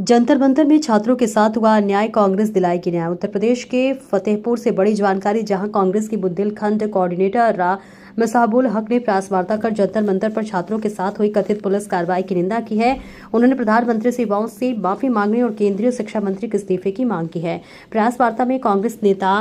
जंतर मंतर में छात्रों के साथ हुआ अन्याय, कांग्रेस दिलाएगी न्याय। उत्तर प्रदेश के फतेहपुर से बड़ी जानकारी, जहां कांग्रेस की बुंदेलखंड कोऑर्डिनेटर मिसाबुल हक ने प्रेस वार्ता कर जंतर मंतर पर छात्रों के साथ हुई कथित पुलिस कार्रवाई की निंदा की है। उन्होंने प्रधानमंत्री से युवाओं से माफी मांगने और केंद्रीय शिक्षा मंत्री के इस्तीफे की मांग की है। प्रेस वार्ता में कांग्रेस नेता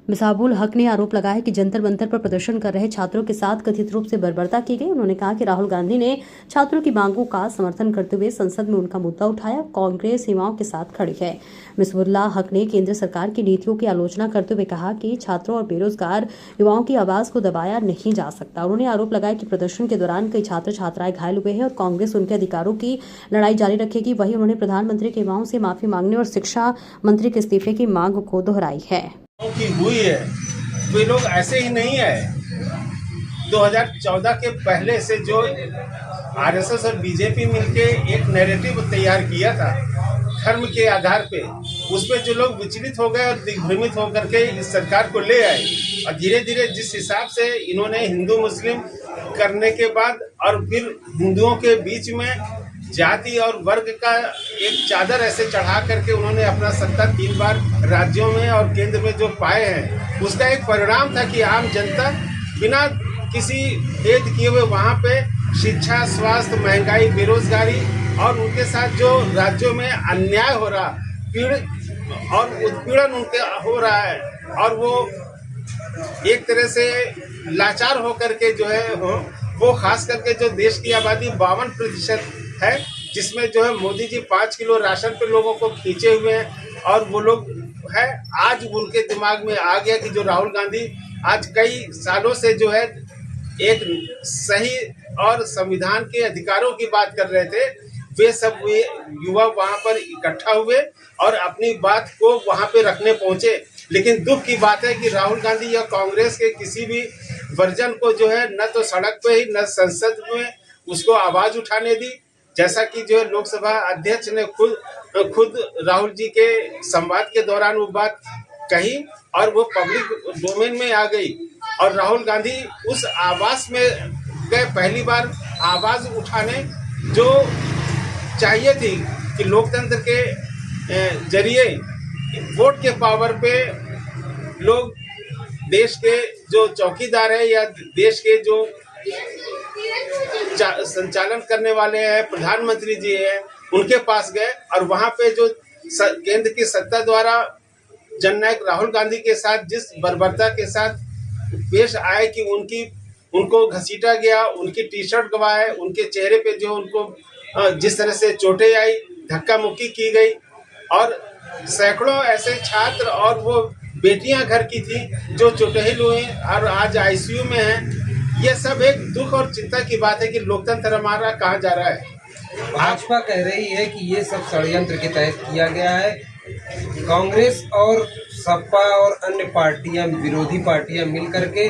मिसाबुल हक ने आरोप लगाया कि जंतर मंतर पर प्रदर्शन कर रहे छात्रों के साथ कथित रूप से बर्बरता की गई। उन्होंने कहा कि राहुल गांधी ने छात्रों की मांगों का समर्थन करते हुए संसद में उनका मुद्दा उठाया। कांग्रेस युवाओं के साथ खड़ी है। मिसाबुल हक ने केंद्र सरकार की नीतियों की आलोचना करते हुए कहा कि छात्रों और बेरोजगार युवाओं की आवाज को दबाया नहीं जा सकता। उन्होंने आरोप लगाया कि प्रदर्शन के दौरान कई छात्र छात्राएं घायल हुए हैं और कांग्रेस उनके अधिकारों की लड़ाई जारी रखेगी। वहीं उन्होंने प्रधानमंत्री के युवाओं से माफी मांगने और शिक्षा मंत्री के इस्तीफे की मांग को दोहराई है। हुई है तो ये लोग ऐसे ही नहीं है। 2014 के पहले से जो आरएसएस और बीजेपी मिलके एक नैरेटिव तैयार किया था धर्म के आधार पे, उस पे जो लोग विचलित हो गए और दिग्भ्रमित होकर के इस सरकार को ले आए और धीरे धीरे जिस हिसाब से इन्होंने हिंदू मुस्लिम करने के बाद और फिर हिंदुओं के बीच में जाति और वर्ग का एक चादर ऐसे चढ़ा करके उन्होंने अपना सत्ता 3 बार राज्यों में और केंद्र में जो पाए हैं, उसका एक परिणाम था कि आम जनता बिना किसी भेद किए हुए वहाँ पे शिक्षा, स्वास्थ्य, महंगाई, बेरोजगारी और उनके साथ जो राज्यों में अन्याय हो रहा, और उत्पीड़न उनके हो रहा है और वो एक तरह से लाचार होकर के जो है वो खास करके जो देश की आबादी 52% है, जिसमें जो है मोदी जी 5 किलो राशन पे लोगों को खींचे हुए हैं और वो लोग है आज उनके दिमाग में आ गया कि जो राहुल गांधी आज कई सालों से जो है एक सही और संविधान के अधिकारों की बात कर रहे थे, वे सब युवा वहां पर इकट्ठा हुए और अपनी बात को वहां पे रखने पहुंचे। लेकिन दुख की बात है कि राहुल गांधी या कांग्रेस के किसी भी वर्जन को जो है न तो सड़क पे ही न संसद में उसको आवाज उठाने दी, जैसा कि जो है लोकसभा अध्यक्ष ने खुद राहुल जी के संवाद के दौरान वो बात कही और वो पब्लिक डोमेन में आ गई और राहुल गांधी उस आवाज में गए। पहली बार आवाज उठाने जो चाहिए थी कि लोकतंत्र के जरिए वोट के पावर पे लोग देश के जो चौकीदार है या देश के जो संचालन करने वाले हैं, प्रधानमंत्री जी हैं, उनके पास गए और वहां पे जो केंद्र की सत्ता द्वारा जननायक राहुल गांधी के साथ जिस बर्बरता के साथ पेश आए कि उनको घसीटा गया, उनकी टी-शर्ट गवाए, उनके चेहरे पे जो उनको जिस तरह से चोटें आई, धक्का मुक्की की गई और सैकड़ों ऐसे छात्र और वो बेटियां घर की थी जो चोटेल हुए और आज आईसीयू में हैं। ये सब एक दुख और चिंता की बात है कि लोकतंत्र हमारा कहाँ जा रहा है। भाजपा कह रही है कि ये सब षड्यंत्र के तहत किया गया है। कांग्रेस और सपा और अन्य पार्टियां, विरोधी पार्टियां मिलकर के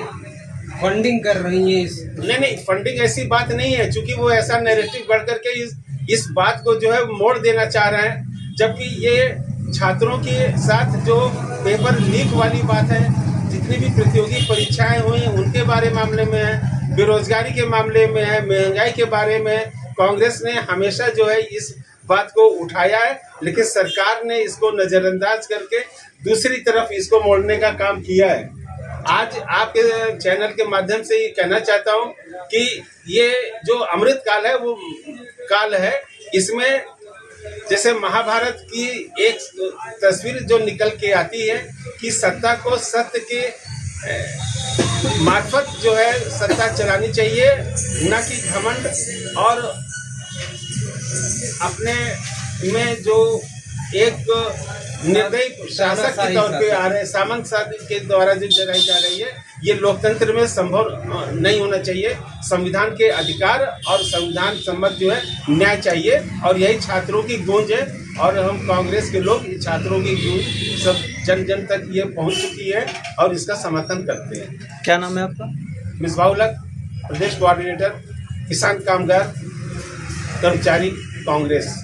फंडिंग कर रही हैं। नहीं, फंडिंग ऐसी बात नहीं है, क्योंकि वो ऐसा नैरेटिव बढ़ करके इस बात को जो है मोड़ देना चाह रहे हैं, जबकि ये छात्रों के साथ जो पेपर लीक वाली बात है, जितनी भी प्रतियोगी परीक्षाएं हुई उनके बारे मामले में है, बेरोजगारी के मामले में है, महंगाई के बारे में कांग्रेस ने हमेशा जो है इस बात को उठाया है, लेकिन सरकार ने इसको नजरअंदाज करके दूसरी तरफ इसको मोड़ने का काम किया है। आज आपके चैनल के माध्यम से ये कहना चाहता हूँ कि ये जो अमृत काल है वो काल है, इसमें जैसे महाभारत की एक तस्वीर जो निकल के आती है कि सत्ता को सत्य के मार्फत जो है सत्ता चलानी चाहिए, न कि घमंड और अपने में जो एक निर्दयी शासक के तौर पे आ रहे सामंत शासन के द्वारा जो जगाई जा रही है, ये लोकतंत्र में संभव नहीं होना चाहिए। संविधान के अधिकार और संविधान सम्मत जो है न्याय चाहिए और यही छात्रों की गूंज है और हम कांग्रेस के लोग छात्रों की गूंज सब जन जन तक ये पहुंच चुकी है और इसका समर्थन करते हैं। क्या नाम है आपका? मिसाबुल हक, प्रदेश कोऑर्डिनेटर, किसान कामगार कर्मचारी कांग्रेस।